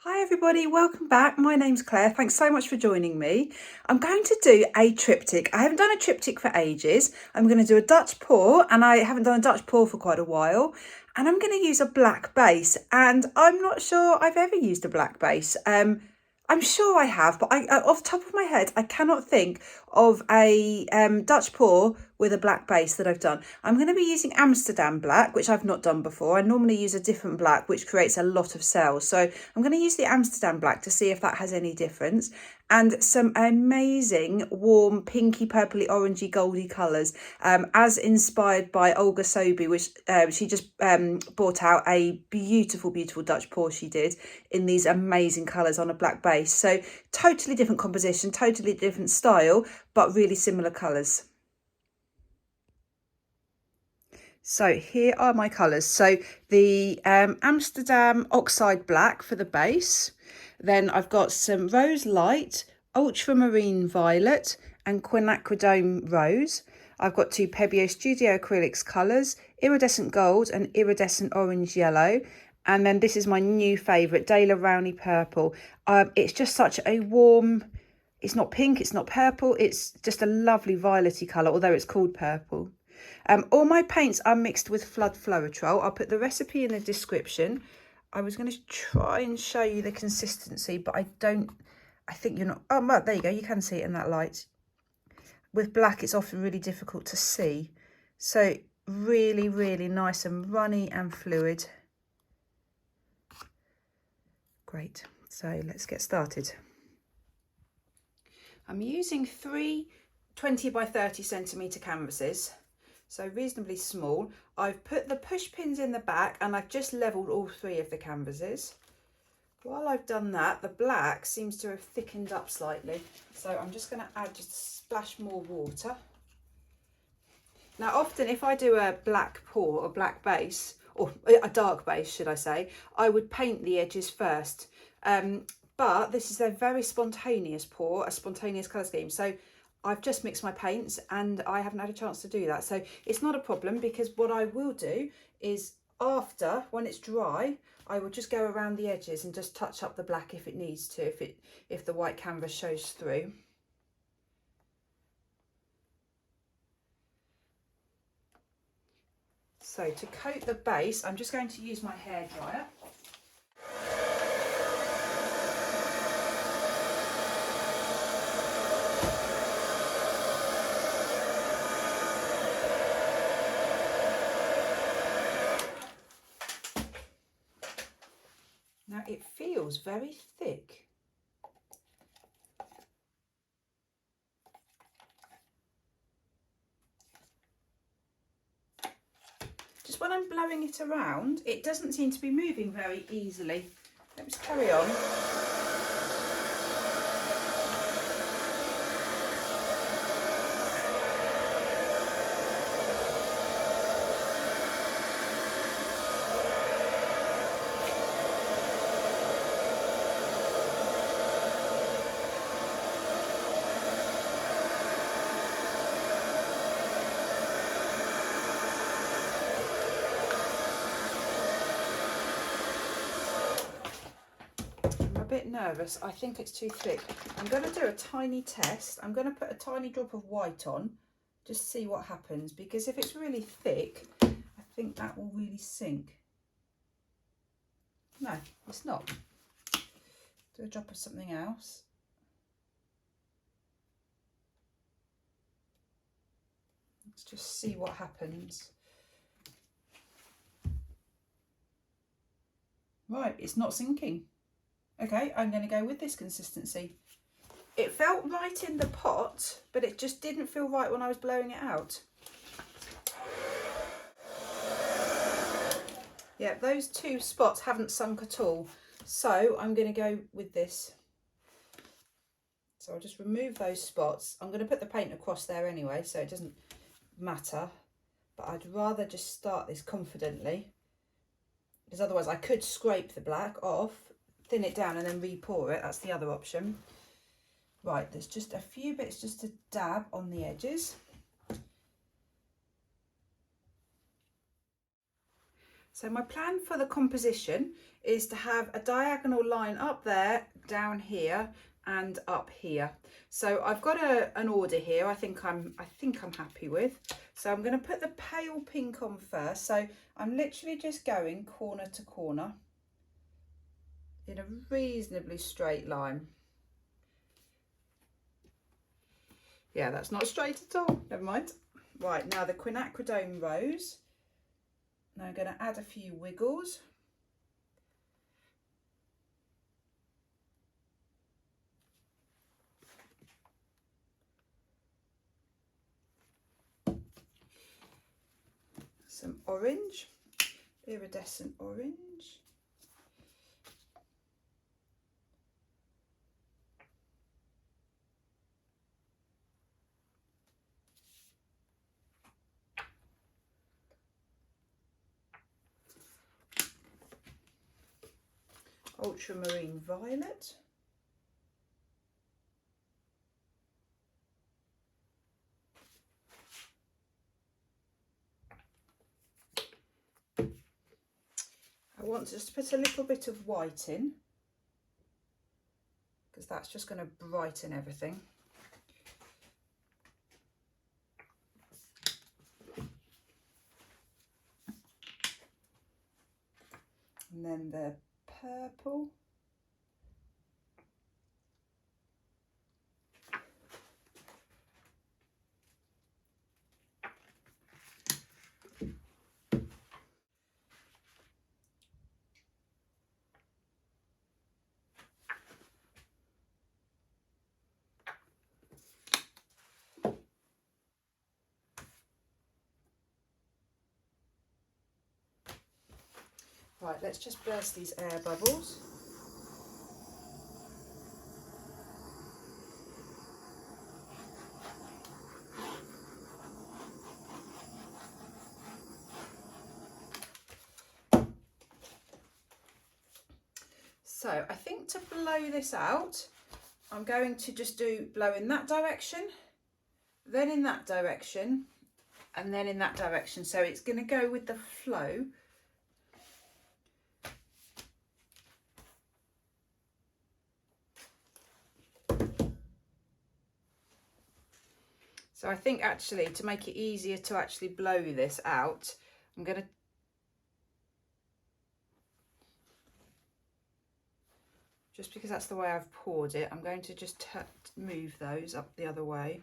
Hi everybody, welcome back. My name's Claire. Thanks so much for joining me. I'm going to do a triptych. I haven't done a triptych for ages. I'm going to do a Dutch pour, and I haven't done a Dutch pour for quite a while. And I'm going to use a black base, and I'm not sure I've ever used a black base. I'm sure I have, but off the top of my head, I cannot think of a Dutch pour with a black base that I've done. I'm going to be using Amsterdam black, which I've not done before. I normally use a different black, which creates a lot of cells. So I'm going to use the Amsterdam black to see if that has any difference. And some amazing warm pinky, purpley, orangey, goldy colours, as inspired by Olga Sobi, which she just brought out a beautiful, beautiful Dutch pour she did in these amazing colours on a black base. So totally different composition, totally different style, but really similar colours. So here are my colours. So the Amsterdam Oxide Black for the base. Then I've got some Rose Light, Ultramarine Violet and Quinacridone Rose. I've got two Pebeo Studio Acrylics colours, Iridescent Gold and Iridescent Orange Yellow. And then this is my new favourite, Dela Rowney Purple. It's just such a warm, it's not pink, it's not purple, it's just a lovely violet-y colour, although it's called purple. All my paints are mixed with floetrol. I'll put the recipe in the description. I was going to try and show you the consistency, but I think you're not, oh, well, there you go, you can see it in that light. With black, it's often really difficult to see. So really, really nice and runny and fluid. Great, so let's get started. I'm using three 20 by 30 centimetre canvases. So reasonably small. I've put the push pins in the back and I've just levelled all three of the canvases. While I've done that, the black seems to have thickened up slightly. So I'm just going to add just a splash more water. Now often if I do a black pour or black base, or a dark base should I say, I would paint the edges first. But this is a very spontaneous pour, a spontaneous colour scheme. So I've just mixed my paints and I haven't had a chance to do that. So it's not a problem, because what I will do is after, when it's dry, I will just go around the edges and just touch up the black if it needs to, if the white canvas shows through. So to coat the base, I'm just going to use my hairdryer. Now it feels very thick. Just when I'm blowing it around, it doesn't seem to be moving very easily. Let's carry on. Bit nervous. I think it's too thick. I'm going to do a tiny test. I'm going to put a tiny drop of white on, just see what happens, because if it's really thick, I think that will really sink. No, it's not. Do a drop of something else. Let's just see what happens. Right, it's not sinking. Okay, I'm going to go with this consistency. It felt right in the pot, but it just didn't feel right when I was blowing it out. Yeah, those two spots haven't sunk at all. So I'm going to go with this. So I'll just remove those spots. I'm going to put the paint across there anyway, so it doesn't matter. But I'd rather just start this confidently, because otherwise I could scrape the black off, thin it down and then re-pour it. That's the other option. Right, there's just a few bits just to dab on the edges. So my plan for the composition is to have a diagonal line up there, down here, and up here. So I've got an order here. I think I'm happy with. So I'm going to put the pale pink on first. So I'm literally just going corner to corner in a reasonably straight line. Yeah, that's not straight at all. Never mind. Right, now the quinacridone rose. Now I'm going to add a few wiggles. Some orange, iridescent orange. Ultramarine violet. I want to just put a little bit of white in, because that's just going to brighten everything. And then the purple. Right, let's just burst these air bubbles. So I think to blow this out, I'm going to just blow in that direction, then in that direction, and then in that direction. So it's going to go with the flow. So I think actually to make it easier to actually blow this out, I'm going to just because that's the way I've poured it, I'm going to just move those up the other way,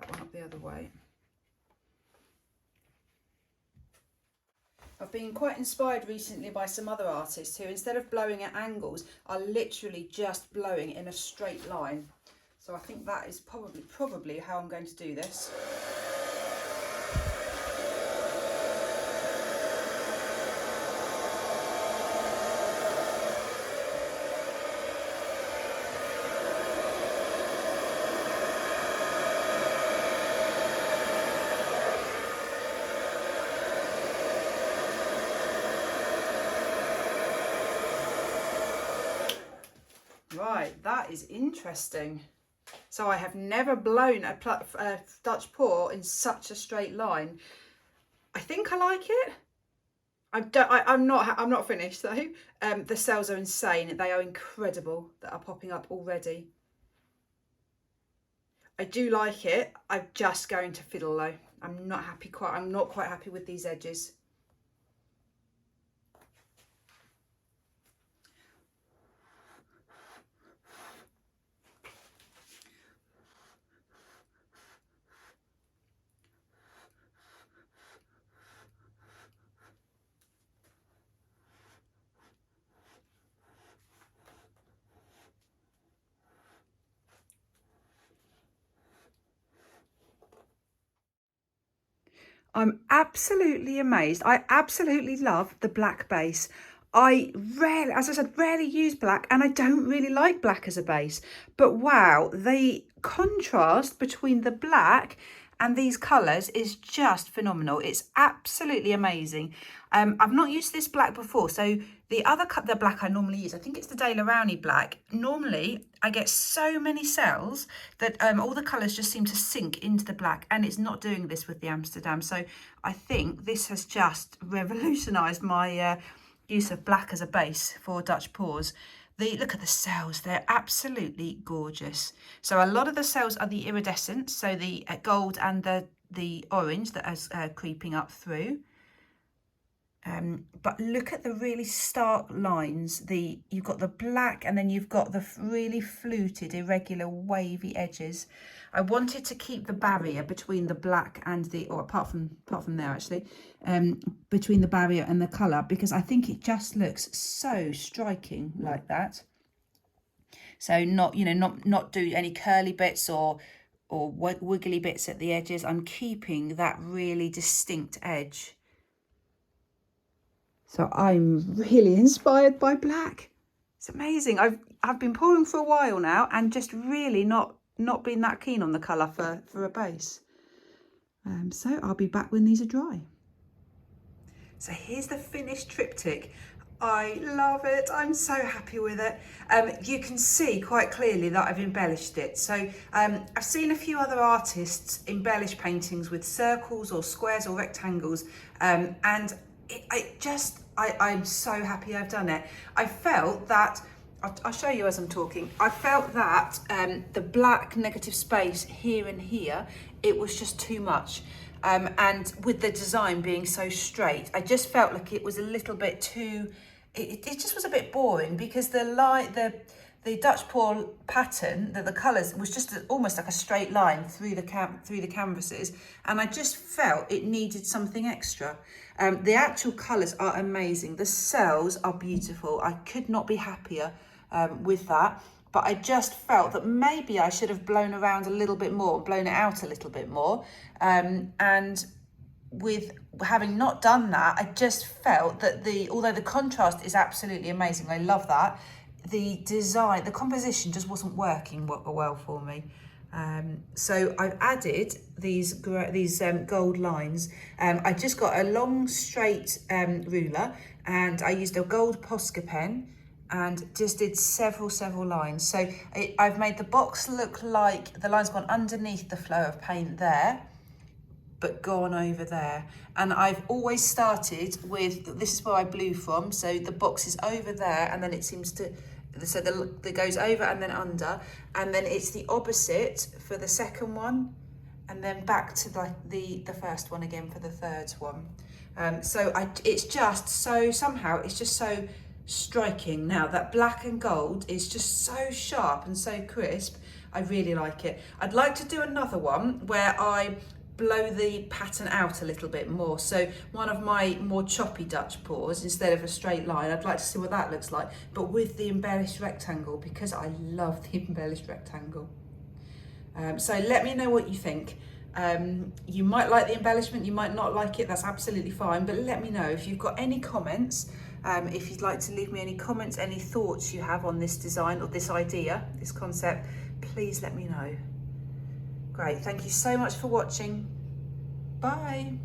that one up the other way. I've been quite inspired recently by some other artists who, instead of blowing at angles, are literally just blowing in a straight line. So I think that is probably how I'm going to do this. Right, that is interesting. So I have never blown a Dutch pour in such a straight line. I think I like it. I'm not finished though. The cells are insane. They are incredible that are popping up already. I do like it. I'm just going to fiddle though. I'm not quite happy with these edges. I'm absolutely amazed. I absolutely love the black base. I rarely, as I said, rarely use black, and I don't really like black as a base. But wow, the contrast between the black and these colours is just phenomenal. It's absolutely amazing. I've not used this black before, so the black I normally use, I think it's the De La Rowney black. Normally, I get so many cells that all the colours just seem to sink into the black, and it's not doing this with the Amsterdam. So I think this has just revolutionised my use of black as a base for Dutch pours. Look at the cells, they're absolutely gorgeous. So a lot of the cells are the iridescent, so the gold and the orange that is creeping up through. But look at the really stark lines. You've got the black, and then you've got the really fluted, irregular, wavy edges. I wanted to keep the barrier between the black and or apart from there actually, between the barrier and the colour, because I think it just looks so striking like that. So not do any curly bits or wiggly bits at the edges. I'm keeping that really distinct edge. So I'm really inspired by black. It's amazing. I've been pouring for a while now and just really not been that keen on the colour for a base. So I'll be back when these are dry. So here's the finished triptych. I love it. I'm so happy with it. You can see quite clearly that I've embellished it. So I've seen a few other artists embellish paintings with circles or squares or rectangles, and I'm so happy I've done it. I felt that, I'll show you as I'm talking, I felt that the black negative space here and here, it was just too much. And with the design being so straight, I just felt like it was a little bit too, it just was a bit boring, because the Dutch pour pattern, the colours was just almost like a straight line through the canvases, and I just felt it needed something extra. The actual colours are amazing. The cells are beautiful. I could not be happier with that. But I just felt that maybe I should have blown around a little bit more, blown it out a little bit more. And with having not done that, I just felt that although the contrast is absolutely amazing, I love that, the design, the composition just wasn't working well for me. So I've added these gold lines. I just got a long straight ruler, and I used a gold Posca pen and just did several lines. So I've made the box look like the line's gone underneath the flow of paint there, but gone over there. And I've always started with, this is where I blew from, so the box is over there, and then it seems to, so it goes over and then under, and then it's the opposite for the second one, and then back to the first one again for the third one. So it's just so, somehow it's just so striking now. That black and gold is just so sharp and so crisp. I really like it. I'd like to do another one where I blow the pattern out a little bit more. So one of my more choppy Dutch pours, instead of a straight line, I'd like to see what that looks like, but with the embellished rectangle, because I love the embellished rectangle. So let me know what you think. You might like the embellishment, you might not like it, that's absolutely fine, but let me know if you've got any comments. If you'd like to leave me any comments, any thoughts you have on this design or this idea, this concept, please let me know. Great, thank you so much for watching. Bye.